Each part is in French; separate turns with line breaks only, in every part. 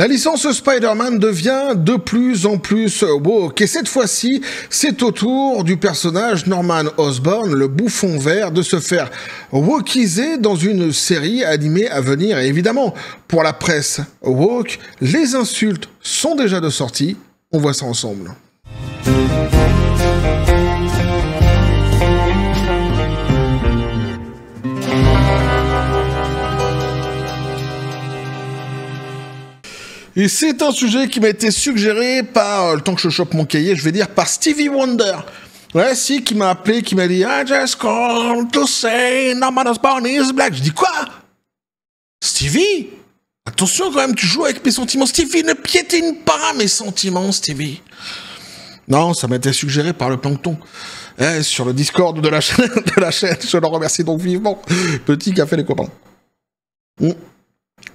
La licence Spider-Man devient de plus en plus woke, et cette fois-ci, c'est au tour du personnage Norman Osborn, le bouffon vert, de se faire wokiser dans une série animée à venir. Et évidemment, pour la presse woke, les insultes sont déjà de sortie. On voit ça ensemble. Et c'est un sujet qui m'a été suggéré par, le temps que je chope mon cahier, je vais dire par Stevie Wonder. Ouais, si, qui m'a appelé, qui m'a dit « I just called to say Norman Osborn is black ». Je dis « Quoi ? Stevie ? Attention quand même, tu joues avec mes sentiments. Stevie, ne piétine pas mes sentiments, Stevie. » Non, ça m'a été suggéré par le plancton. Sur le Discord de la chaîne, je le remercie donc vivement. Petit café les copains.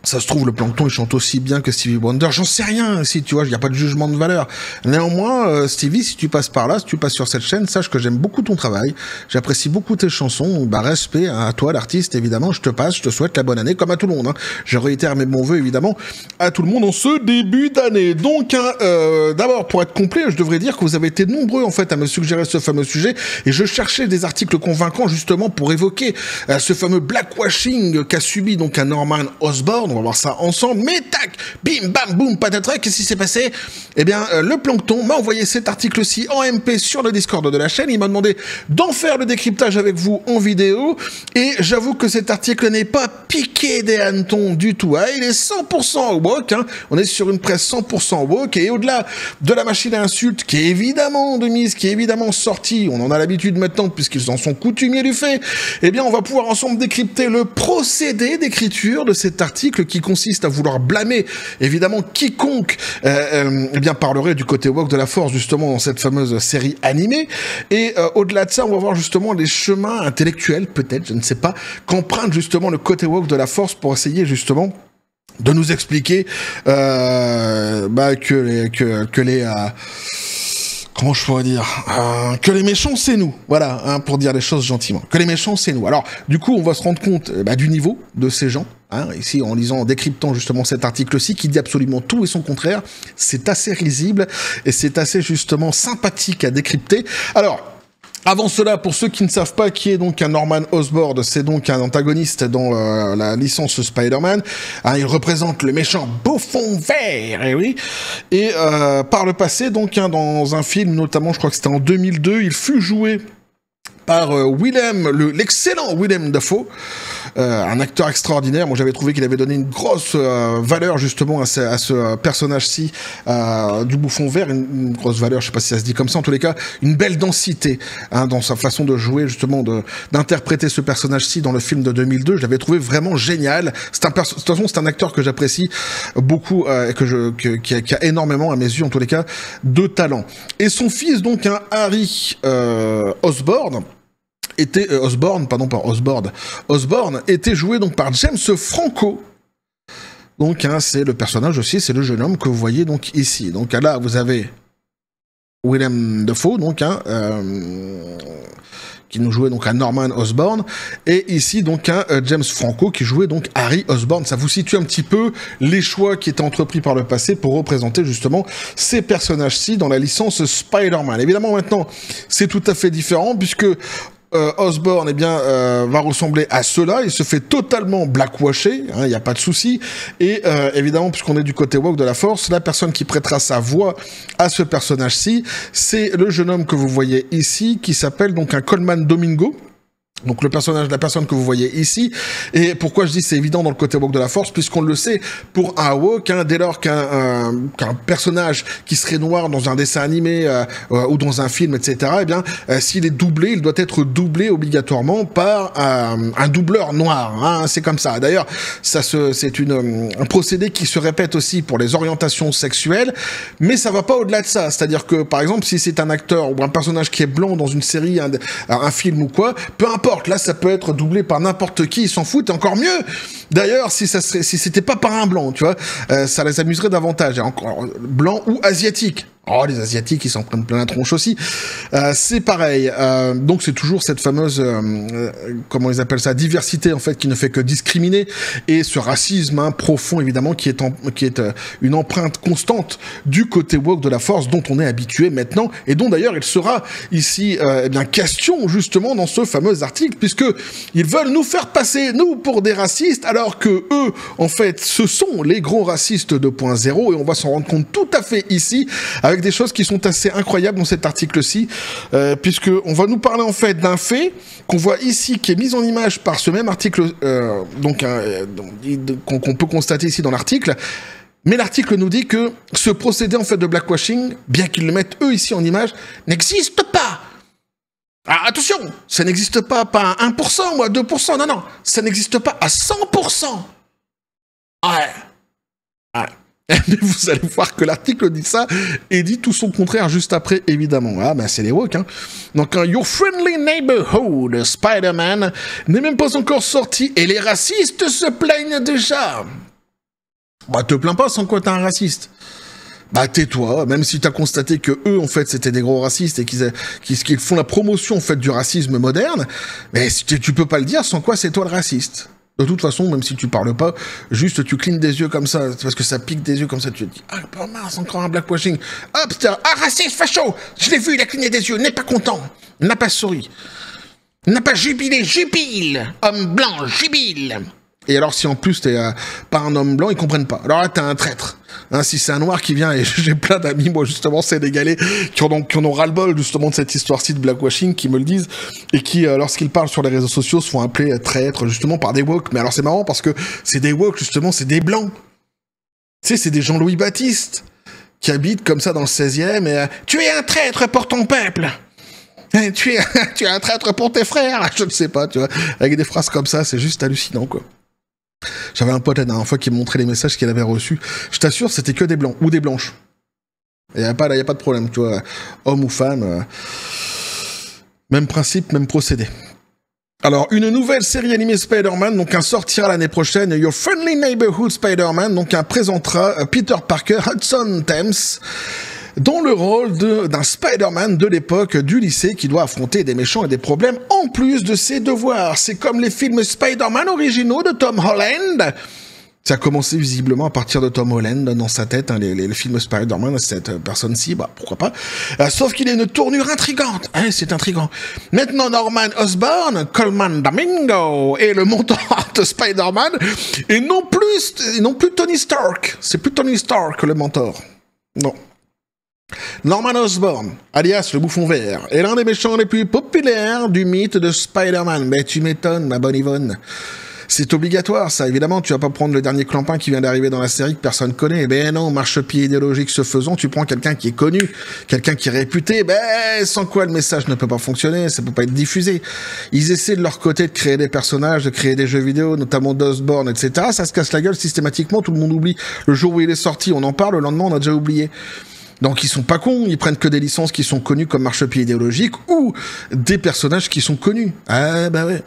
Ça se trouve, le plancton, il chante aussi bien que Stevie Wonder. J'en sais rien, si tu vois, il n'y a pas de jugement de valeur. Néanmoins, Stevie, si tu passes par là, si tu passes sur cette chaîne, sache que j'aime beaucoup ton travail. J'apprécie beaucoup tes chansons. Bah, respect à toi, l'artiste, évidemment. Je te souhaite la bonne année, comme à tout le monde. Hein. Je réitère mes bons vœux, évidemment, à tout le monde en ce début d'année. Donc, d'abord, pour être complet, je devrais dire que vous avez été nombreux, en fait, à me suggérer ce fameux sujet. Et je cherchais des articles convaincants, justement, pour évoquer ce fameux blackwashing qu'a subi, donc, un Norman Osborn. On va voir ça ensemble, mais tac, bim, bam, boum, patatras, qu'est-ce qui s'est passé? Eh bien, le plancton m'a envoyé cet article-ci en MP sur le Discord de la chaîne, il m'a demandé d'en faire le décryptage avec vous en vidéo, et j'avoue que cet article n'est pas piqué des hannetons du tout, hein. Il est 100% woke, hein. On est sur une presse 100% woke, et au-delà de la machine à insultes, qui est évidemment de mise, qui est évidemment sortie, on en a l'habitude maintenant, puisqu'ils en sont coutumiers du fait, eh bien, on va pouvoir ensemble décrypter le procédé d'écriture de cet article qui consiste à vouloir blâmer, évidemment, quiconque eh bien, parlerait du côté woke de la force, justement, dans cette fameuse série animée. Et au-delà de ça, on va voir justement les chemins intellectuels, peut-être, je ne sais pas, qu'emprunte justement le côté woke de la force pour essayer, justement, de nous expliquer que les comment je pourrais dire que les méchants, c'est nous. Voilà, hein, pour dire les choses gentiment. Que les méchants, c'est nous. Alors, du coup, on va se rendre compte du niveau de ces gens. Hein, ici, en lisant, en décryptant justement cet article-ci, qui dit absolument tout et son contraire. C'est assez risible et c'est assez, justement, sympathique à décrypter. Alors, avant cela, pour ceux qui ne savent pas qui est donc un Norman Osborn, c'est donc un antagoniste dans la licence Spider-Man. Hein, il représente le méchant bouffon vert, et oui. Et par le passé, donc hein, dans un film, notamment, je crois que c'était en 2002, il fut joué par l'excellent Willem Dafoe, un acteur extraordinaire. Moi, j'avais trouvé qu'il avait donné une grosse valeur justement à ce personnage-ci du bouffon vert, une grosse valeur, je sais pas si ça se dit comme ça, en tous les cas, une belle densité hein, dans sa façon de jouer, justement, d'interpréter ce personnage-ci dans le film de 2002. Je l'avais trouvé vraiment génial. De toute façon, c'est un acteur que j'apprécie beaucoup et qui a énormément, à mes yeux, en tous les cas, de talent. Et son fils, donc, un Harry Osborn, Osborn était joué donc par James Franco. Donc hein, c'est le personnage aussi, c'est le jeune homme que vous voyez donc ici. Donc là vous avez Willem Dafoe donc qui nous jouait donc un Norman Osborn, et ici donc un James Franco qui jouait donc Harry Osborn. Ça vous situe un petit peu les choix qui étaient entrepris par le passé pour représenter justement ces personnages-ci dans la licence Spider-Man. Évidemment maintenant c'est tout à fait différent puisque Osborn va ressembler à cela, il se fait totalement blackwasher, il n'y a pas de souci, et évidemment puisqu'on est du côté woke de la force, la personne qui prêtera sa voix à ce personnage-ci, c'est le jeune homme que vous voyez ici, qui s'appelle donc un Coleman Domingo. Donc la personne que vous voyez ici, et pourquoi je dis c'est évident dans le côté woke de la force, puisqu'on le sait, pour un woke, hein, dès lors qu'un personnage qui serait noir dans un dessin animé ou dans un film, etc., eh bien, s'il est doublé, il doit être doublé obligatoirement par un doubleur noir. Hein, c'est comme ça. D'ailleurs, c'est un procédé qui se répète aussi pour les orientations sexuelles, mais ça va pas au-delà de ça. C'est-à-dire que, par exemple, si c'est un acteur ou un personnage qui est blanc dans une série, un film ou quoi, peu importe. Là, ça peut être doublé par n'importe qui, ils s'en foutent, encore mieux. D'ailleurs, si c'était pas par un blanc, tu vois, ça les amuserait davantage. Encore blanc ou asiatique. Oh, les Asiatiques, ils s'en prennent plein la tronche aussi. C'est pareil. Donc, c'est toujours cette fameuse, comment ils appellent ça, diversité, en fait, qui ne fait que discriminer. Et ce racisme profond, évidemment, qui est une empreinte constante du côté woke de la force, dont on est habitué maintenant, et dont, d'ailleurs, il sera ici eh bien question, justement, dans ce fameux article, puisque ils veulent nous faire passer, nous, pour des racistes, alors que eux, en fait, ce sont les gros racistes 2.0, et on va s'en rendre compte tout à fait ici, avec des choses qui sont assez incroyables dans cet article-ci, puisque on va nous parler en fait d'un fait qu'on voit ici, qui est mis en image par ce même article, qu'on peut constater ici dans l'article. Mais l'article nous dit que ce procédé en fait de blackwashing, bien qu'ils le mettent eux ici en image, n'existe pas. Ah, attention, ça n'existe pas à 1% ou à 2%, non, ça n'existe pas à 100%. Ouais. Mais vous allez voir que l'article dit ça et dit tout son contraire juste après, évidemment. Ah, ben c'est les woke, hein. Donc, Your Friendly Neighborhood, Spider-Man, n'est même pas encore sorti et les racistes se plaignent déjà. Bah, te plains pas sans quoi t'es un raciste. Bah, tais-toi, même si t'as constaté que eux, en fait, c'était des gros racistes et qu'ils font la promotion, en fait, du racisme moderne, mais tu peux pas le dire sans quoi c'est toi le raciste. De toute façon, même si tu parles pas, juste tu clignes des yeux comme ça, parce que ça pique des yeux comme ça, tu te dis, ah, pas mince, encore un blackwashing. Hop, raciste, facho, je l'ai vu, il a cligné des yeux, n'est pas content, n'a pas souri, n'a pas jubilé, jubile, homme blanc, jubile. Et alors, si en plus t'es pas un homme blanc, ils comprennent pas. Alors là, t'es un traître. Hein, si c'est un noir qui vient, et j'ai plein d'amis, moi, justement, sénégalais, qui en ont ras-le-bol, justement, de cette histoire-ci de blackwashing, qui me le disent, et qui, lorsqu'ils parlent sur les réseaux sociaux, se font appeler traîtres, justement, par des woke. Mais alors, c'est marrant, parce que c'est des woke, justement, c'est des blancs. Tu sais, c'est des Jean-Louis Baptiste, qui habitent comme ça dans le 16e, et tu es un traître pour ton peuple. Tu es un traître pour tes frères. Je ne sais pas, tu vois. Avec des phrases comme ça, c'est juste hallucinant, quoi. J'avais un pote la dernière fois qui me montrait les messages qu'il avait reçus. Je t'assure, c'était que des blancs ou des blanches. Il n'y a pas de problème, tu vois. Homme ou femme, même principe, même procédé. Alors, une nouvelle série animée Spider-Man, donc sortira l'année prochaine, Your Friendly Neighborhood Spider-Man, donc présentera Peter Parker, Hudson Thames, dans le rôle d'un Spider-Man de l'époque du lycée qui doit affronter des méchants et des problèmes en plus de ses devoirs. C'est comme les films Spider-Man originaux de Tom Holland. Ça a commencé visiblement à partir de Tom Holland dans sa tête, hein, les films Spider-Man, cette personne-ci, bah pourquoi pas. Sauf qu'il a une tournure intrigante, hein, c'est intrigant. Maintenant Norman Osborn, Coleman Domingo et le mentor de Spider-Man, et non plus Tony Stark. C'est plus Tony Stark le mentor. Non. Norman Osborn, alias le bouffon vert, est l'un des méchants les plus populaires du mythe de Spider-Man. Mais tu m'étonnes, ma bonne Yvonne. C'est obligatoire, ça. Évidemment, tu vas pas prendre le dernier clampin qui vient d'arriver dans la série que personne connaît. Ben non, marchepied idéologique se faisant, tu prends quelqu'un qui est connu, quelqu'un qui est réputé, ben, sans quoi le message ne peut pas fonctionner, ça peut pas être diffusé. Ils essaient de leur côté de créer des personnages, de créer des jeux vidéo, notamment d'Osborn, etc. Ça se casse la gueule systématiquement, tout le monde oublie. Le jour où il est sorti, on en parle, le lendemain, on a déjà oublié. Donc ils sont pas cons, ils prennent que des licences qui sont connues comme marchepied idéologique ou des personnages qui sont connus. Ah bah ouais.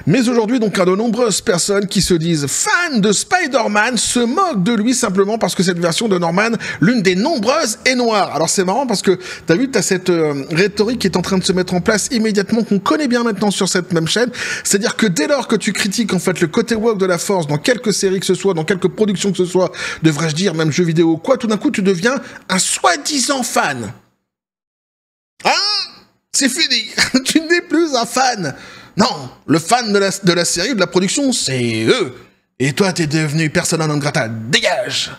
Mais aujourd'hui, donc, de nombreuses personnes qui se disent fans de Spider-Man se moquent de lui simplement parce que cette version de Norman, l'une des nombreuses, est noire. Alors c'est marrant parce que t'as cette rhétorique qui est en train de se mettre en place immédiatement, qu'on connaît bien maintenant sur cette même chaîne. C'est-à-dire que dès lors que tu critiques en fait le côté woke de la force dans quelques séries que ce soit, dans quelques productions que ce soit, devrais-je dire, même jeux vidéo ou quoi, tout d'un coup tu deviens un soi-disant fan. Ah, c'est fini. Tu n'es plus un fan. Non, le fan de la série, de la production, c'est eux. Et toi, t'es devenu persona non grata. Dégage.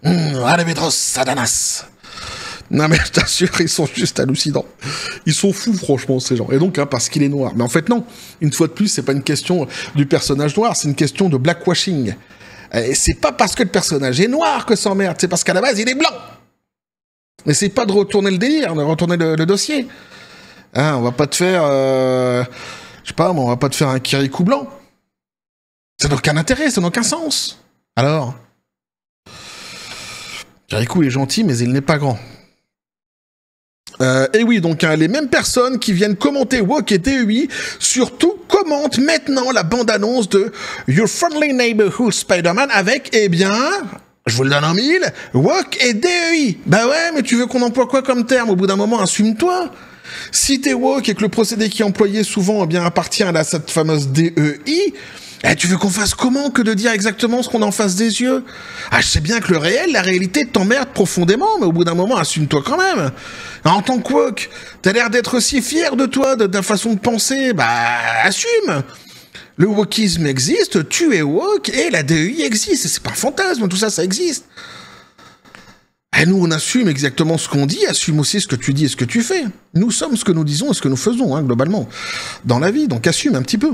Alebedros Satanas. Non mais je t'assure, ils sont juste hallucinants. Ils sont fous, franchement, ces gens. Et donc, hein, parce qu'il est noir. Mais en fait, non. Une fois de plus, c'est pas une question du personnage noir, c'est une question de blackwashing. Et c'est pas parce que le personnage est noir que ça emmerde, c'est parce qu'à la base, il est blanc. Mais c'est pas de retourner le délire, de retourner le dossier. Hein, on va pas te faire... Je sais pas, on va pas te faire un Kirikou blanc. Ça n'a aucun intérêt, ça n'a aucun sens. Alors, Kirikou est gentil, mais il n'est pas grand. Et oui, donc hein, les mêmes personnes qui viennent commenter Woke et TEI, surtout commentent maintenant la bande-annonce de Your Friendly Neighborhood Spider-Man avec, eh bien, Je vous le donne en mille, woke et DEI. Bah ouais, mais tu veux qu'on emploie quoi comme terme? Au bout d'un moment, assume-toi. Si t'es woke et que le procédé qui est employé souvent eh bien, appartient à cette fameuse DEI, tu veux qu'on fasse comment que de dire exactement ce qu'on a en face des yeux? Ah, je sais bien que le réel, la réalité t'emmerde profondément, mais au bout d'un moment, assume-toi quand même. En tant que woke, t'as l'air d'être si fier de toi, de ta façon de penser, bah assume. Le wokisme existe, tu es woke, et la DEI existe. C'est pas un fantasme, tout ça, ça existe. Et nous, on assume exactement ce qu'on dit, assume aussi ce que tu dis et ce que tu fais. Nous sommes ce que nous disons et ce que nous faisons, hein, globalement, dans la vie, donc assume un petit peu.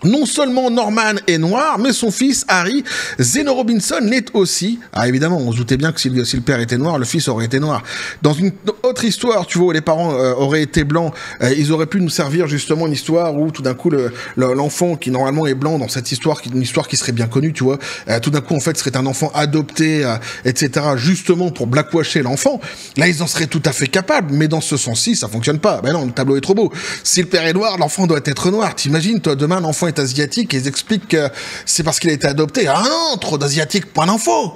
Non seulement Norman est noir, mais son fils, Harry, Zeno Robinson, l'est aussi. Ah, évidemment, on se doutait bien que si le père était noir, le fils aurait été noir. Dans une autre histoire, tu vois, où les parents auraient été blancs, ils auraient pu nous servir justement une histoire où tout d'un coup, l'enfant qui normalement est blanc dans cette histoire, une histoire qui serait bien connue, tu vois, tout d'un coup, en fait, serait un enfant adopté, etc., justement pour blackwasher l'enfant. Là, ils en seraient tout à fait capables, mais dans ce sens-ci, ça fonctionne pas. Ben non, le tableau est trop beau. Si le père est noir, l'enfant doit être noir. T'imagines, toi, demain, l'enfant est asiatique et ils expliquent que c'est parce qu'il a été adopté. Ah non, trop d'asiatiques, point d'info.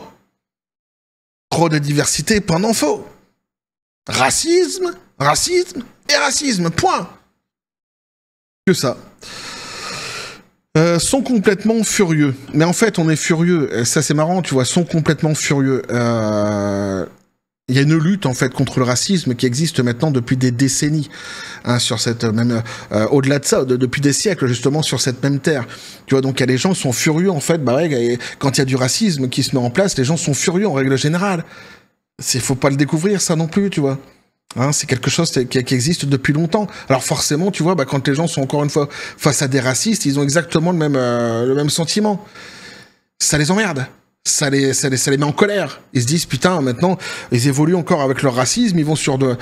Trop de diversité, point d'info. Racisme, racisme et racisme, point. Que ça. Sont complètement furieux. Mais en fait, on est furieux. Ça, c'est marrant, tu vois, sont complètement furieux. Il y a une lutte en fait contre le racisme qui existe maintenant depuis des décennies, hein, sur cette même au-delà de ça, depuis des siècles justement sur cette même terre. Tu vois, donc il y a des gens qui sont furieux en fait. Bah ouais, quand il y a du racisme qui se met en place, les gens sont furieux en règle générale. Faut pas le découvrir ça non plus, tu vois. Hein, c'est quelque chose qui existe depuis longtemps. Alors forcément, tu vois, bah, quand les gens sont encore une fois face à des racistes, ils ont exactement le même sentiment. Ça les emmerde. Ça les met en colère. Ils se disent, putain, maintenant, ils évoluent encore avec leur racisme, ils vont sur de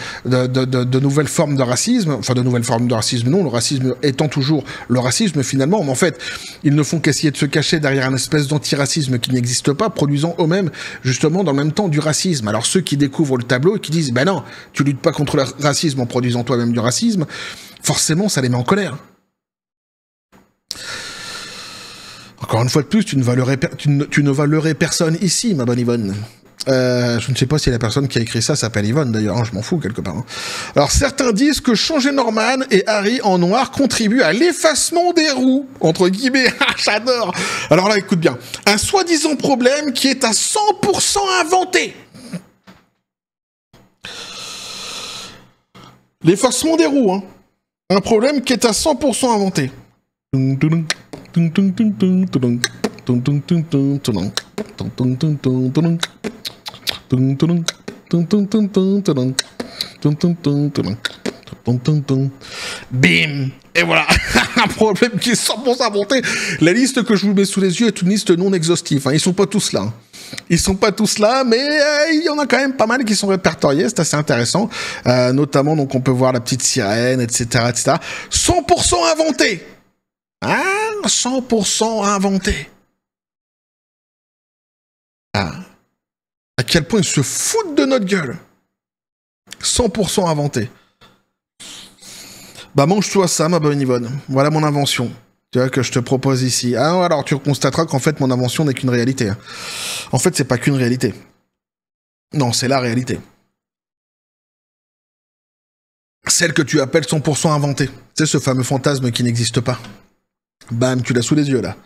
nouvelles formes de racisme, enfin de nouvelles formes de racisme, non, le racisme étant toujours le racisme finalement, mais en fait, ils ne font qu'essayer de se cacher derrière une espèce d'antiracisme qui n'existe pas, produisant eux-mêmes, justement, dans le même temps, du racisme. Alors ceux qui découvrent le tableau et qui disent, ben non, tu luttes pas contre le racisme en produisant toi-même du racisme, forcément, ça les met en colère. Encore une fois de plus, tu ne valerais personne ici, ma bonne Yvonne. Je ne sais pas si la personne qui a écrit ça s'appelle Yvonne, d'ailleurs, hein, je m'en fous quelque part. Hein. Alors, certains disent que changer Norman et Harry en noir contribue à l'effacement des roues, entre guillemets, j'adore. Alors là, écoute bien, un soi-disant problème qui est à 100% inventé. L'effacement des roues, hein. Un problème qui est à 100% inventé. Bim. Et voilà, un problème qui est 100% inventé. La liste que je vous mets sous les yeux est une liste non exhaustive. Hein. Ils sont pas tous là. Ils sont pas tous là, mais il y en a quand même pas mal qui sont répertoriés. C'est assez intéressant. Notamment, donc, on peut voir la petite sirène, etc., etc. 100% inventé. Hein, 100% inventé. Ah. À quel point ils se foutent de notre gueule. 100% inventé. Bah mange-toi ça, ma bonne Yvonne. Voilà mon invention. Tu vois, que je te propose ici. Ah, alors tu constateras qu'en fait, mon invention n'est qu'une réalité. En fait, c'est pas qu'une réalité. Non, c'est la réalité. Celle que tu appelles 100% inventée. C'est ce fameux fantasme qui n'existe pas. Bam, tu l'as sous les yeux, là.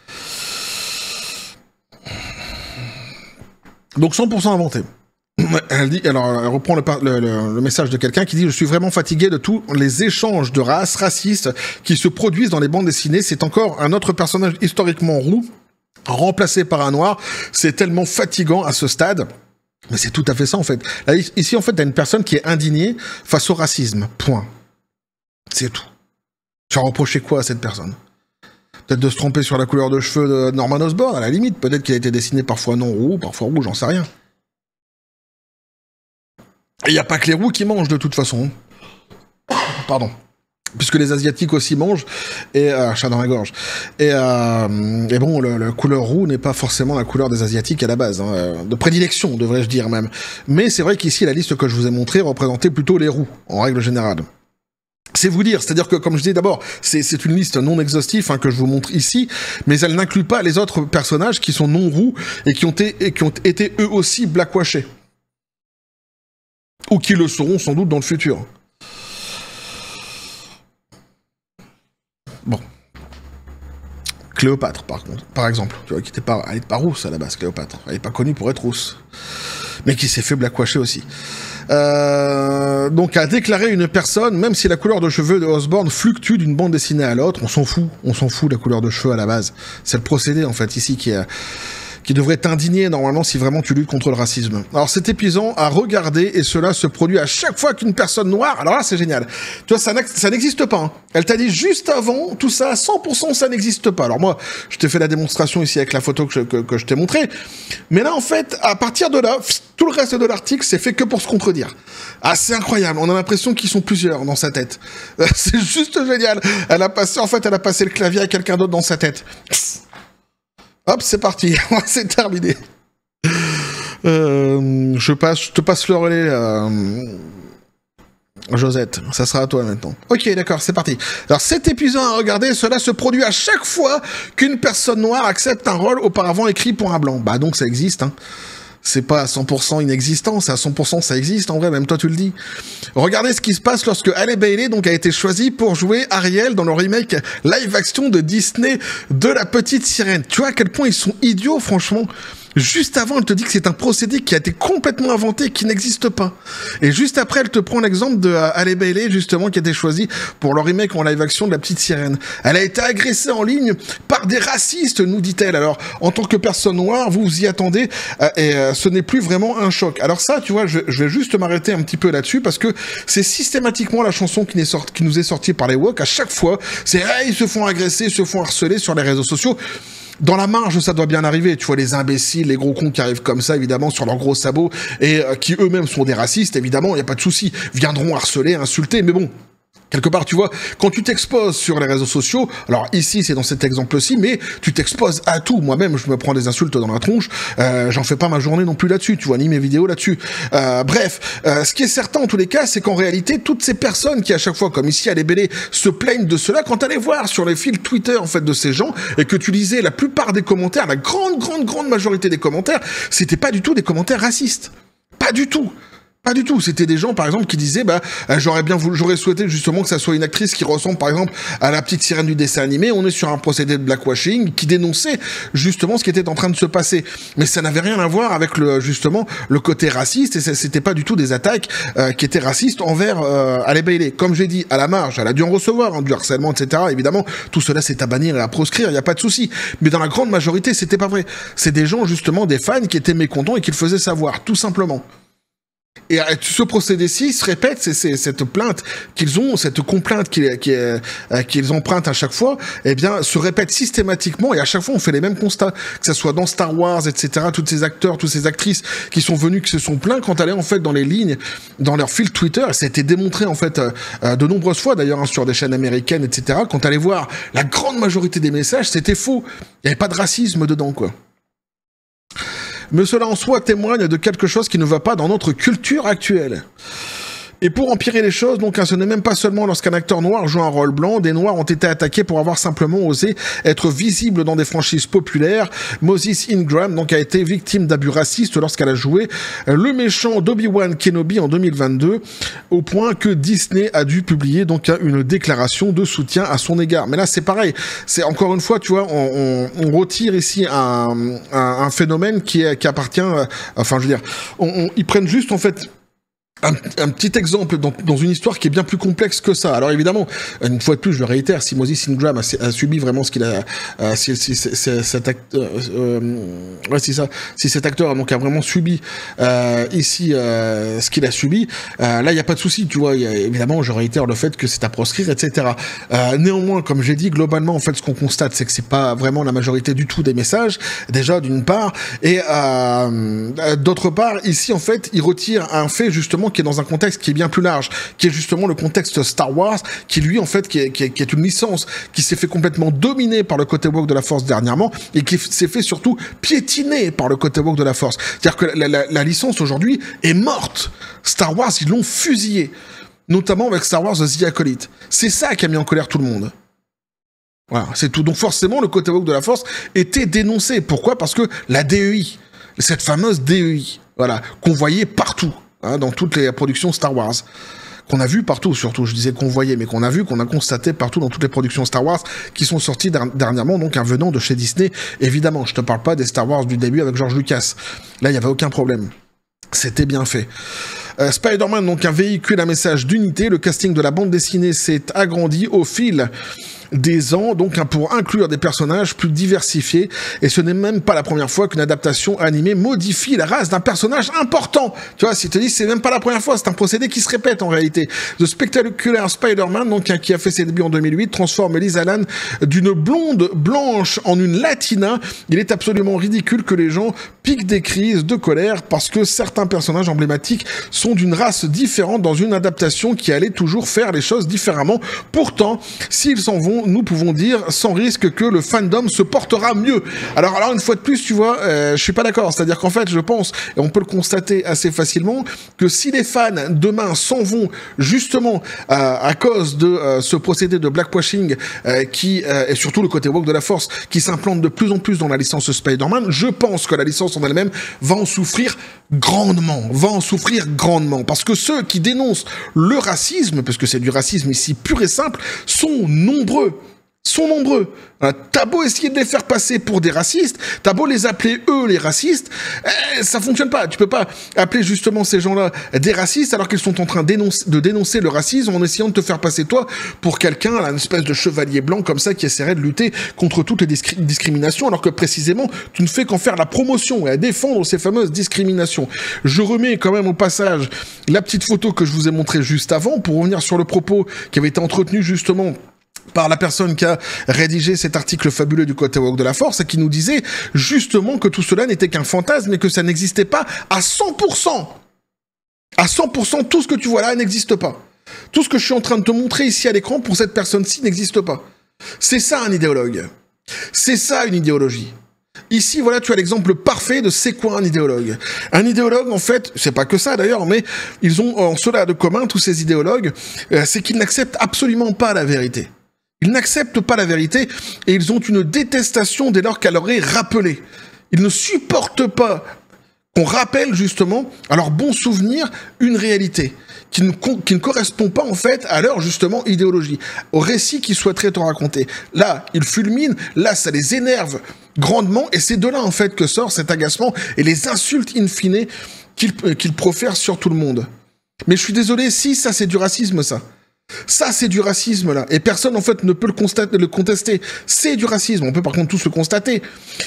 Donc 100% inventé. Elle dit, alors elle reprend le message de quelqu'un qui dit « Je suis vraiment fatigué de tous les échanges de races racistes qui se produisent dans les bandes dessinées. C'est encore un autre personnage historiquement roux, remplacé par un noir. C'est tellement fatigant à ce stade. » Mais c'est tout à fait ça, en fait. Là, ici, en fait, t'as une personne qui est indignée face au racisme. Point. C'est tout. Tu as reproché quoi à cette personne? Peut-être de se tromper sur la couleur de cheveux de Norman Osborn, à la limite. Peut-être qu'il a été dessiné parfois non roux, parfois rouge, j'en sais rien. Et il n'y a pas que les roux qui mangent, de toute façon. Pardon. Puisque les Asiatiques aussi mangent, et chat dans la gorge. Et bon, la couleur roux n'est pas forcément la couleur des Asiatiques à la base, hein, de prédilection, devrais-je dire même. Mais c'est vrai qu'ici, la liste que je vous ai montrée représentait plutôt les roux, en règle générale. C'est vous dire, c'est-à-dire que, comme je dis d'abord, c'est une liste non exhaustive que je vous montre ici, mais elle n'inclut pas les autres personnages qui sont non-roux et qui ont été eux aussi blackwashés. Ou qui le seront sans doute dans le futur. Bon. Cléopâtre, par exemple, tu vois, qui elle n'est pas rousse à la base, Cléopâtre. Elle n'est pas connue pour être rousse. Mais qui s'est fait blackwasher aussi. Donc a déclaré une personne, même si la couleur de cheveux de Osborn fluctue d'une bande dessinée à l'autre, on s'en fout de la couleur de cheveux à la base. C'est le procédé en fait ici qui devrait t'indigner normalement si vraiment tu luttes contre le racisme. Alors cet épisode à regarder et cela se produit à chaque fois qu'une personne noire, alors là c'est génial, tu vois ça n'existe pas, hein. Elle t'a dit juste avant, tout ça, 100% ça n'existe pas. Alors moi, je t'ai fait la démonstration ici avec la photo que je t'ai montrée, mais là en fait, à partir de là, tout le reste de l'article c'est fait que pour se contredire. Ah c'est incroyable, on a l'impression qu'ils sont plusieurs dans sa tête. C'est juste génial, elle a passé le clavier à quelqu'un d'autre dans sa tête. Hop, c'est parti, c'est terminé. Je te passe le relais, Josette, ça sera à toi maintenant. Ok, d'accord, c'est parti. Alors cet épisode à regarder, cela se produit à chaque fois qu'une personne noire accepte un rôle auparavant écrit pour un blanc. Bah donc ça existe, hein. C'est pas à 100% inexistant, c'est à 100% ça existe en vrai, même toi tu le dis. Regardez ce qui se passe lorsque Halle Bailey donc a été choisie pour jouer Ariel dans le remake live action de Disney de La Petite Sirène. Tu vois à quel point ils sont idiots franchement. Juste avant, elle te dit que c'est un procédé qui a été complètement inventé, qui n'existe pas. Et juste après, elle te prend l'exemple de Halle Bailey, justement, qui a été choisie pour le remake en live action de La Petite Sirène. Elle a été agressée en ligne par des racistes, nous dit-elle. Alors, en tant que personne noire, vous vous y attendez, et ce n'est plus vraiment un choc. Alors ça, tu vois, je vais juste m'arrêter un petit peu là-dessus, parce que c'est systématiquement la chanson qui nous est sortie par les woke. À chaque fois, c'est hey, ils se font agresser, ils se font harceler sur les réseaux sociaux. Dans la marge, ça doit bien arriver. Tu vois, les imbéciles, les gros cons qui arrivent comme ça, évidemment, sur leurs gros sabots, et qui eux-mêmes sont des racistes, évidemment, il n'y a pas de souci. Viendront harceler, insulter, mais bon... Quelque part, tu vois, quand tu t'exposes sur les réseaux sociaux, alors ici, c'est dans cet exemple-ci, mais tu t'exposes à tout. Moi-même, je me prends des insultes dans la tronche, j'en fais pas ma journée non plus là-dessus, tu vois, ni mes vidéos là-dessus. Bref, ce qui est certain en tous les cas, c'est qu'en réalité, toutes ces personnes qui, à chaque fois, comme ici à l'Ébélé, se plaignent de cela, quand t'allais voir sur les fils Twitter, en fait, de ces gens, et que tu lisais la plupart des commentaires, la grande majorité des commentaires, c'était pas du tout des commentaires racistes. Pas du tout. Pas du tout. C'était des gens, par exemple, qui disaient, j'aurais souhaité justement que ça soit une actrice qui ressemble, par exemple, à la petite sirène du dessin animé. On est sur un procédé de blackwashing qui dénonçait justement ce qui était en train de se passer. Mais ça n'avait rien à voir avec justement le côté raciste et c'était pas du tout des attaques qui étaient racistes envers Halle Bailey. Comme j'ai dit, à la marge, elle a dû en recevoir, du harcèlement, etc. Évidemment, tout cela c'est à bannir et à proscrire. Il y a pas de souci. Mais dans la grande majorité, c'était pas vrai. C'est des gens justement, des fans qui étaient mécontents et qui le faisaient savoir, tout simplement. Et ce procédé-ci se répète, c'est cette plainte qu'ils ont, cette complainte qu'ils empruntent à chaque fois, eh bien, se répète systématiquement et à chaque fois on fait les mêmes constats, que ça soit dans Star Wars, etc. Tous ces acteurs, toutes ces actrices qui sont venus, qui se sont plaints quand allaient en fait dans les lignes, dans leur fil Twitter, et ça a été démontré en fait de nombreuses fois d'ailleurs hein, sur des chaînes américaines, etc. Quand allait voir la grande majorité des messages, c'était faux, il n'y avait pas de racisme dedans quoi. Mais cela en soi témoigne de quelque chose qui ne va pas dans notre culture actuelle. Et pour empirer les choses, donc, ce n'est même pas seulement lorsqu'un acteur noir joue un rôle blanc, des noirs ont été attaqués pour avoir simplement osé être visibles dans des franchises populaires. Moses Ingram, donc, a été victime d'abus racistes lorsqu'elle a joué le méchant d'Obi-Wan Kenobi en 2022, au point que Disney a dû publier, donc, une déclaration de soutien à son égard. Mais là, c'est pareil. C'est encore une fois, tu vois, on retire ici un phénomène qui appartient, enfin, je veux dire, ils prennent juste, en fait, un petit exemple dans une histoire qui est bien plus complexe que ça. Alors évidemment, une fois de plus, je le réitère, si Moses Ingram a subi vraiment ce qu'il a, si cet acteur donc a vraiment subi ici ce qu'il a subi, là il y a pas de souci, tu vois. Évidemment, je réitère le fait que c'est à proscrire, etc. Néanmoins, comme j'ai dit, globalement, en fait, ce qu'on constate, c'est que c'est pas vraiment la majorité du tout des messages. Déjà, d'une part, et d'autre part, ici, en fait, il retire un fait justement qui est dans un contexte qui est bien plus large, qui est justement le contexte Star Wars, qui lui en fait qui est une licence qui s'est fait complètement dominer par le côté woke de la Force dernièrement et qui s'est fait surtout piétiner par le côté woke de la Force. C'est-à-dire que la licence aujourd'hui est morte. Star Wars, ils l'ont fusillée. notamment avec Star Wars The Acolyte. C'est ça qui a mis en colère tout le monde. Voilà, c'est tout. Donc forcément, le côté woke de la Force était dénoncé. Pourquoi? Parce que la DEI, cette fameuse DEI, voilà, qu'on voyait partout, hein, dans toutes les productions Star Wars, qu'on a vu partout, surtout, je disais qu'on voyait, mais qu'on a vu, qu'on a constaté partout dans toutes les productions Star Wars qui sont sorties dernièrement, donc un venant de chez Disney, évidemment. Je te parle pas des Star Wars du début avec George Lucas. Là, il y avait aucun problème. C'était bien fait. Spider-Man, donc un véhicule à message d'unité. Le casting de la bande dessinée s'est agrandi au fil des ans, donc pour inclure des personnages plus diversifiés, et ce n'est même pas la première fois qu'une adaptation animée modifie la race d'un personnage important. Tu vois, si tu te dis, c'est même pas la première fois, c'est un procédé qui se répète en réalité. The Spectacular Spider-Man, donc qui a fait ses débuts en 2008, transforme Liz Allan d'une blonde blanche en une latina. Il est absolument ridicule que les gens piquent des crises de colère parce que certains personnages emblématiques sont d'une race différente dans une adaptation qui allait toujours faire les choses différemment. Pourtant, s'ils s'en vont, nous pouvons dire sans risque que le fandom se portera mieux. Alors une fois de plus, tu vois, je suis pas d'accord. C'est-à-dire qu'en fait, je pense, et on peut le constater assez facilement, que si les fans demain s'en vont justement à cause de ce procédé de blackwashing et surtout le côté woke de la Force qui s'implante de plus en plus dans la licence Spider-Man, je pense que la licence en elle-même va en souffrir grandement. Parce que ceux qui dénoncent le racisme, parce que c'est du racisme ici pur et simple, sont nombreux. T'as beau essayer de les faire passer pour des racistes, t'as beau les appeler eux les racistes, ça fonctionne pas. Tu peux pas appeler justement ces gens-là des racistes alors qu'ils sont en train de dénoncer le racisme en essayant de te faire passer toi pour quelqu'un, une espèce de chevalier blanc comme ça qui essaierait de lutter contre toutes les discriminations alors que précisément tu ne fais qu'en faire la promotion et à défendre ces fameuses discriminations. Je remets quand même au passage la petite photo que je vous ai montrée juste avant pour revenir sur le propos qui avait été entretenu justement par la personne qui a rédigé cet article fabuleux du côté woke de la Force et qui nous disait justement que tout cela n'était qu'un fantasme et que ça n'existait pas à 100%. À 100%, tout ce que tu vois là n'existe pas. Tout ce que je suis en train de te montrer ici à l'écran pour cette personne-ci n'existe pas. C'est ça un idéologue. C'est ça une idéologie. Ici, voilà, tu as l'exemple parfait de c'est quoi un idéologue. Un idéologue, en fait, c'est pas que ça d'ailleurs, mais ils ont en cela de commun, tous ces idéologues, c'est qu'ils n'acceptent absolument pas la vérité. Ils n'acceptent pas la vérité et ils ont une détestation dès lors qu'elle leur est rappelée. Ils ne supportent pas qu'on rappelle justement à leur bon souvenir une réalité qui ne correspond pas en fait à leur justement idéologie, au récit qu'ils souhaiteraient te raconter. Là, ils fulminent, là ça les énerve grandement et c'est de là en fait que sort cet agacement et les insultes in fine qu'ils profèrent sur tout le monde. Mais je suis désolé, si ça c'est du racisme ça. Ça, c'est du racisme, là. Et personne, en fait, ne peut le contester. C'est du racisme. On peut, par contre, tous le constater.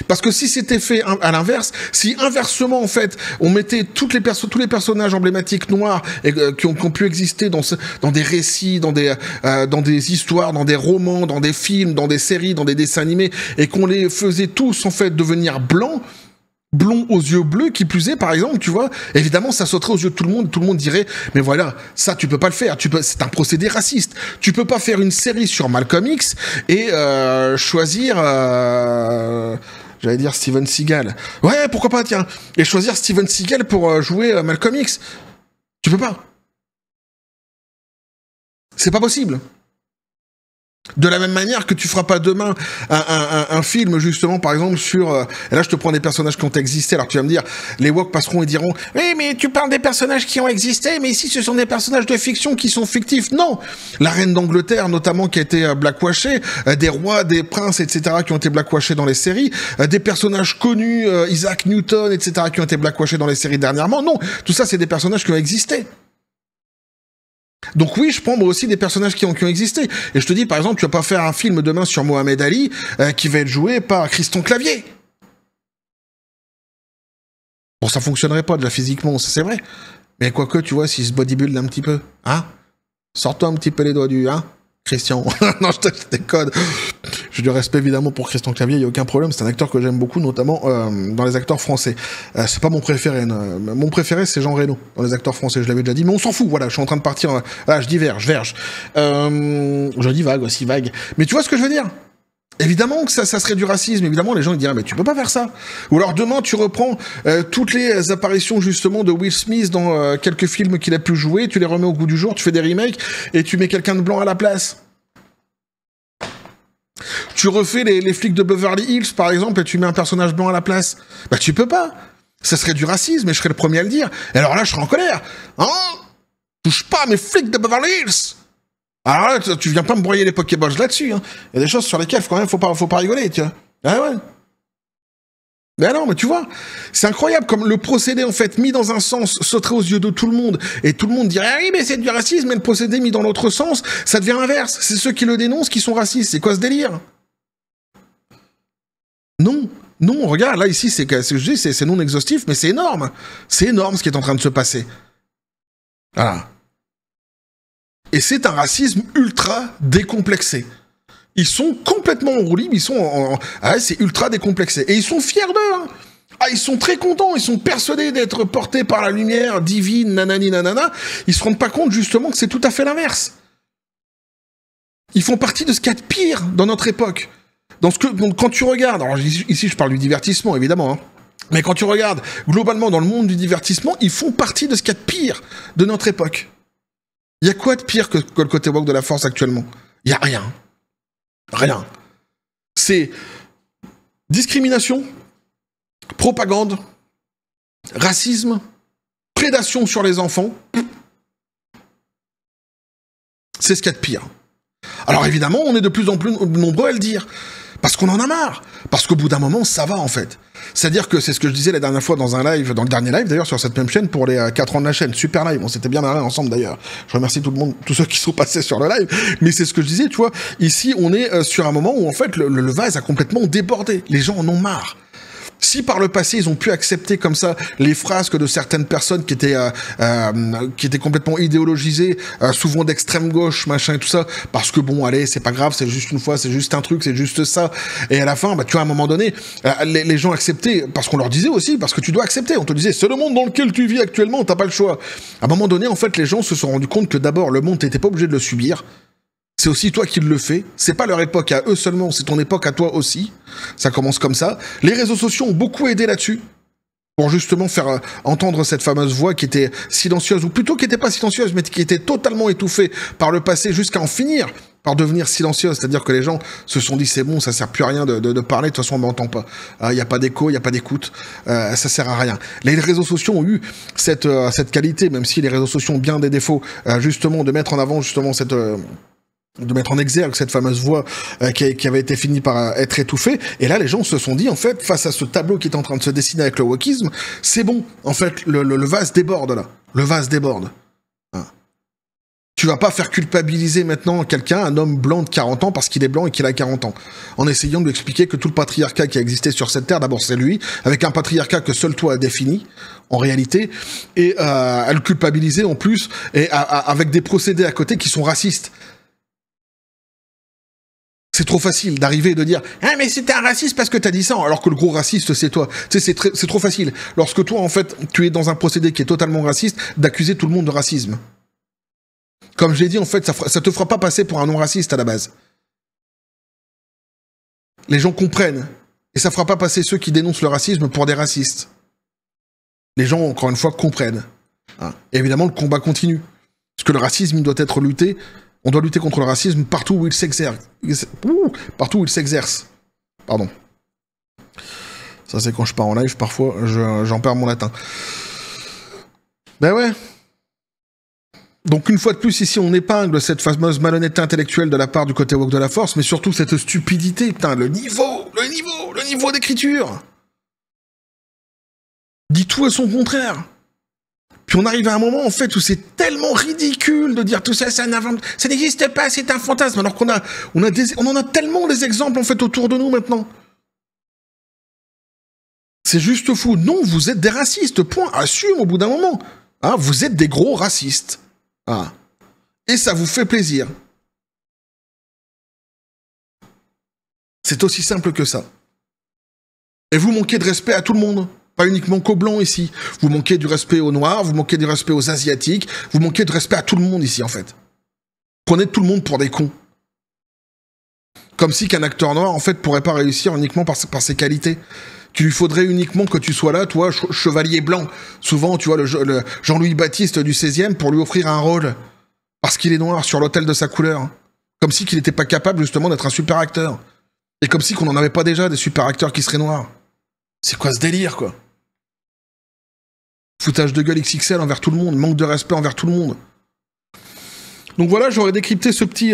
Parce que si c'était fait à l'inverse, si, inversement, en fait, on mettait tous les personnages emblématiques noirs et, qui ont pu exister dans des récits, dans des histoires, dans des romans, dans des films, dans des séries, dans des dessins animés, et qu'on les faisait tous, en fait, devenir blancs, blond aux yeux bleus, qui plus est, par exemple, tu vois, évidemment, ça sauterait aux yeux de tout le monde dirait, mais voilà, ça, tu peux pas le faire, c'est un procédé raciste. Tu peux pas faire une série sur Malcolm X et choisir, j'allais dire Steven Seagal. Ouais, pourquoi pas, tiens, et choisir Steven Seagal pour jouer Malcolm X. Tu peux pas. C'est pas possible. De la même manière que tu feras pas demain un film justement par exemple sur et là je te prends des personnages qui ont existé, alors tu vas me dire les woke passeront et diront oui mais tu parles des personnages qui ont existé mais ici ce sont des personnages de fiction qui sont fictifs. Non, la reine d'Angleterre notamment qui a été blackwashée, des rois, des princes etc qui ont été blackwashés dans les séries, des personnages connus, Isaac Newton etc qui ont été blackwashés dans les séries dernièrement. Non, tout ça c'est des personnages qui ont existé. Donc oui, je prends moi aussi des personnages qui ont existé. Et je te dis, par exemple, tu vas pas faire un film demain sur Mohamed Ali qui va être joué par Christian Clavier. Bon, ça fonctionnerait pas déjà physiquement, ça c'est vrai. Mais quoique, tu vois, s'il se bodybuild un petit peu, hein, sors-toi un petit peu les doigts du, hein, Christian. Non, je te déconne. J'ai du respect évidemment pour Christian Clavier, il n'y a aucun problème. C'est un acteur que j'aime beaucoup, notamment dans les acteurs français. C'est pas mon préféré. Mon préféré, c'est Jean Reno, dans les acteurs français. Je l'avais déjà dit, mais on s'en fout. Voilà, je suis en train de partir. Voilà, je diverge. Je divague aussi, vague. Mais tu vois ce que je veux dire? Évidemment que ça serait du racisme. Évidemment, les gens ils diraient mais tu peux pas faire ça. Ou alors demain tu reprends toutes les apparitions justement de Will Smith dans quelques films qu'il a pu jouer, tu les remets au goût du jour, tu fais des remakes et tu mets quelqu'un de blanc à la place. Tu refais les flics de Beverly Hills par exemple et tu mets un personnage blanc à la place. Bah tu peux pas. Ça serait du racisme et je serais le premier à le dire. Et alors là je serais en colère. Hein? Touche pas à mes flics de Beverly Hills. Alors là, tu viens pas me broyer les Pokéballs là-dessus. Hein. Il y a des choses sur lesquelles quand même faut pas rigoler, tu vois. Ah ouais. Mais non, mais tu vois, c'est incroyable comme le procédé en fait mis dans un sens sauterait aux yeux de tout le monde et tout le monde dirait ah oui mais c'est du racisme, mais le procédé mis dans l'autre sens, ça devient inverse. C'est ceux qui le dénoncent qui sont racistes. C'est quoi ce délire? Non, non, regarde là ici c'est non exhaustif, mais c'est énorme. C'est énorme ce qui est en train de se passer. Voilà. Et c'est un racisme ultra décomplexé. Ils sont complètement enroulés, ils sont ah, c'est ultra décomplexé. Et ils sont fiers d'eux. Hein. Ah, ils sont très contents, ils sont persuadés d'être portés par la lumière divine, nanani nanana. Ils se rendent pas compte justement que c'est tout à fait l'inverse. Ils font partie de ce qu'il y a de pire dans notre époque. Donc, quand tu regardes, alors ici je parle du divertissement évidemment, hein, mais quand tu regardes globalement dans le monde du divertissement, ils font partie de ce qu'il y a de pire de notre époque. Il y a quoi de pire que le côté woke de la force actuellement? Il y a rien. Rien. C'est discrimination, propagande, racisme, prédation sur les enfants. C'est ce qu'il y a de pire. Alors évidemment, on est de plus en plus nombreux à le dire. Parce qu'on en a marre. Parce qu'au bout d'un moment, ça va en fait. C'est-à-dire que c'est ce que je disais la dernière fois dans un live, dans le dernier live d'ailleurs sur cette même chaîne pour les 4 ans de la chaîne. Super live, on s'était bien marré ensemble d'ailleurs. Je remercie tout le monde, tous ceux qui sont passés sur le live. Mais c'est ce que je disais, tu vois. Ici, on est sur un moment où en fait le vase a complètement débordé. Les gens en ont marre. Si par le passé ils ont pu accepter comme ça les frasques de certaines personnes qui étaient complètement idéologisées, souvent d'extrême gauche, machin et tout ça, parce que bon, allez, c'est pas grave, c'est juste une fois, c'est juste un truc, c'est juste ça. Et à la fin, bah tu vois, à un moment donné, les gens acceptaient parce qu'on leur disait aussi, parce que tu dois accepter. On te disait, c'est le monde dans lequel tu vis actuellement, t'as pas le choix. À un moment donné, en fait, les gens se sont rendus compte que d'abord le monde, t'étais pas obligé de le subir. C'est aussi toi qui le fais. C'est pas leur époque à eux seulement, c'est ton époque à toi aussi. Ça commence comme ça. Les réseaux sociaux ont beaucoup aidé là-dessus. Pour justement faire entendre cette fameuse voix qui était silencieuse, ou plutôt qui n'était pas silencieuse, mais qui était totalement étouffée par le passé jusqu'à en finir par devenir silencieuse. C'est-à-dire que les gens se sont dit, c'est bon, ça sert plus à rien de parler, de toute façon on m'entend pas. Il n'y a pas d'écho, il n'y a pas d'écoute, ça sert à rien. Les réseaux sociaux ont eu cette qualité, même si les réseaux sociaux ont bien des défauts, justement de mettre en avant justement de mettre en exergue cette fameuse voix qui avait été finie par être étouffée. Et là, les gens se sont dit, en fait, face à ce tableau qui est en train de se dessiner avec le wokisme, c'est bon. En fait, le vase déborde, là. Le vase déborde. Hein. Tu vas pas faire culpabiliser maintenant quelqu'un, un homme blanc de 40 ans, parce qu'il est blanc et qu'il a 40 ans. En essayant de lui expliquer que tout le patriarcat qui a existé sur cette terre, d'abord c'est lui, avec un patriarcat que seul toi as défini, en réalité, et à le culpabiliser en plus, et avec des procédés à côté qui sont racistes. C'est trop facile d'arriver et de dire « Ah, mais c'était un raciste parce que t'as dit ça », alors que le gros raciste, c'est toi. Tu sais, c'est trop facile. Lorsque toi, en fait, tu es dans un procédé qui est totalement raciste, d'accuser tout le monde de racisme. Comme je l'ai dit, en fait, ça te fera pas passer pour un non-raciste à la base. Les gens comprennent. Et ça fera pas passer ceux qui dénoncent le racisme pour des racistes. Les gens, encore une fois, comprennent. Hein. Et évidemment, le combat continue. Parce que le racisme, il doit être lutté. On doit lutter contre le racisme partout où il s'exerce. Partout où il s'exerce. Pardon. Ça, c'est quand je pars en live, parfois, j'en perds mon latin. Ben ouais. Donc, une fois de plus, ici, on épingle cette fameuse malhonnêteté intellectuelle de la part du côté woke de la force, mais surtout cette stupidité, putain, le niveau d'écriture. Dit tout à son contraire. Puis on arrive à un moment, en fait, où c'est tellement ridicule de dire tout ça, ça n'existe pas, c'est un fantasme, alors qu'on on en a tellement des exemples, en fait, autour de nous, maintenant. C'est juste fou. Non, vous êtes des racistes, point. Assume au bout d'un moment. Hein, vous êtes des gros racistes. Ah. Et ça vous fait plaisir. C'est aussi simple que ça. Et vous manquez de respect à tout le monde. Pas uniquement qu'aux blancs ici. Vous manquez du respect aux noirs, vous manquez du respect aux asiatiques, vous manquez de respect à tout le monde ici, en fait. Prenez tout le monde pour des cons. Comme si qu'un acteur noir, en fait, pourrait pas réussir uniquement par ses qualités. Qu'il lui faudrait uniquement que tu sois là, toi, chevalier blanc. Souvent, tu vois, le Jean-Louis Baptiste du 16e pour lui offrir un rôle. Parce qu'il est noir sur l'autel de sa couleur. Comme si qu'il n'était pas capable, justement, d'être un super acteur. Et comme si qu'on n'en avait pas déjà des super acteurs qui seraient noirs. C'est quoi ce délire, quoi? Foutage de gueule XXL envers tout le monde, manque de respect envers tout le monde. Donc voilà, j'aurais décrypté ce petit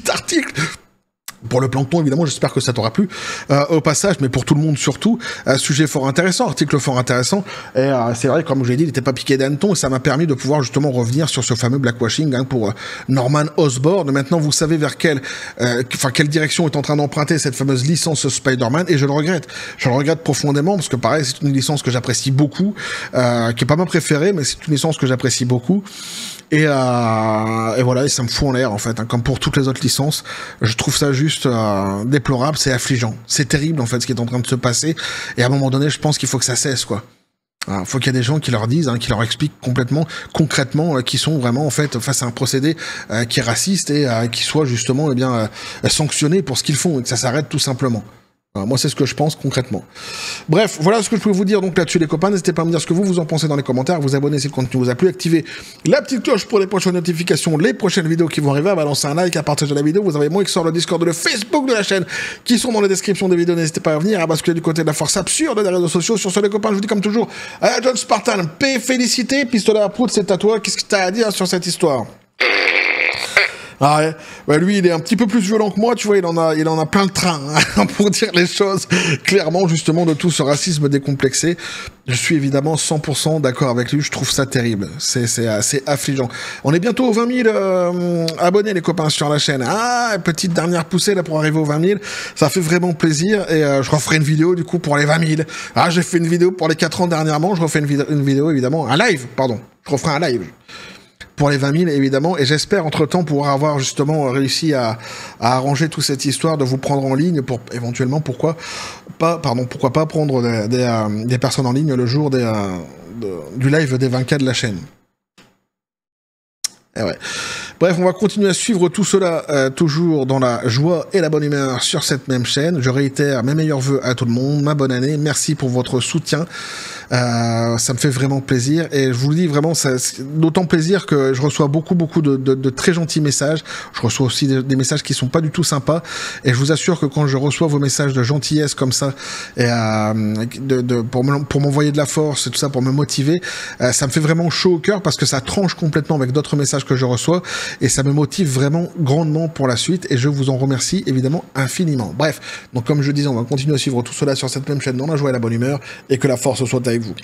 article. Pour le plancton, évidemment, j'espère que ça t'aura plu au passage, mais pour tout le monde surtout, sujet fort intéressant, article fort intéressant, et c'est vrai, comme je l'ai dit, il n'était pas piqué d'hanneton, et ça m'a permis de pouvoir justement revenir sur ce fameux blackwashing pour Norman Osborn. Maintenant, vous savez vers quelle direction est en train d'emprunter cette fameuse licence Spider-Man, et je le regrette profondément, parce que pareil, c'est une licence que j'apprécie beaucoup, qui est pas ma préférée, mais c'est une licence que j'apprécie beaucoup. Et voilà, et ça me fout en l'air en fait, comme pour toutes les autres licences. Je trouve ça juste déplorable, c'est affligeant, c'est terrible en fait ce qui est en train de se passer. Et à un moment donné, je pense qu'il faut que ça cesse quoi. Il faut qu'il y ait des gens qui leur disent, qui leur expliquent concrètement, qui sont vraiment en fait face à un procédé qui est raciste et qui soit justement sanctionné pour ce qu'ils font et que ça s'arrête tout simplement. Moi, c'est ce que je pense concrètement. Bref, voilà ce que je pouvais vous dire donc là-dessus, les copains. N'hésitez pas à me dire ce que vous en pensez dans les commentaires, vous abonner si le contenu vous a plu, activez la petite cloche pour les prochaines notifications, les prochaines vidéos qui vont arriver, à balancer un like, à partager la vidéo. Vous avez mon X sur le Discord et le Facebook de la chaîne qui sont dans les descriptions des vidéos. N'hésitez pas à venir, à basculer du côté de la force absurde des réseaux sociaux. Sur ce, les copains, je vous dis comme toujours, à John Spartan, paix, félicité, pistolet à prout, c'est à toi. Qu'est-ce que t'as à dire sur cette histoire? Ah ouais, bah lui il est un petit peu plus violent que moi, tu vois, il en a plein le train, pour dire les choses clairement, justement, de tout ce racisme décomplexé. Je suis évidemment 100% d'accord avec lui, je trouve ça terrible, c'est assez affligeant. On est bientôt aux 20 000 abonnés les copains sur la chaîne. Ah, petite dernière poussée là pour arriver aux 20 000, ça fait vraiment plaisir et je referai une vidéo du coup pour les 20 000. Ah, j'ai fait une vidéo pour les 4 ans dernièrement, je refais une vidéo évidemment, un live, pardon, je referai un live. Pour les 20 000, évidemment, et j'espère entre-temps pouvoir avoir justement réussi à arranger toute cette histoire de vous prendre en ligne pour éventuellement, pourquoi pas prendre des personnes en ligne le jour du live des 20K de la chaîne. Et ouais. Bref, on va continuer à suivre tout cela, toujours dans la joie et la bonne humeur sur cette même chaîne. Je réitère mes meilleurs vœux à tout le monde, ma bonne année, merci pour votre soutien. Ça me fait vraiment plaisir et je vous le dis vraiment, d'autant plaisir que je reçois beaucoup de très gentils messages. Je reçois aussi des messages qui sont pas du tout sympas et je vous assure que quand je reçois vos messages de gentillesse comme ça et pour m'envoyer de la force et tout ça, pour me motiver, ça me fait vraiment chaud au cœur parce que ça tranche complètement avec d'autres messages que je reçois et ça me motive vraiment grandement pour la suite et je vous en remercie évidemment infiniment. Bref, donc comme je disais, on va continuer à suivre tout cela sur cette même chaîne dans la joie et la bonne humeur et que la force soit avec vous.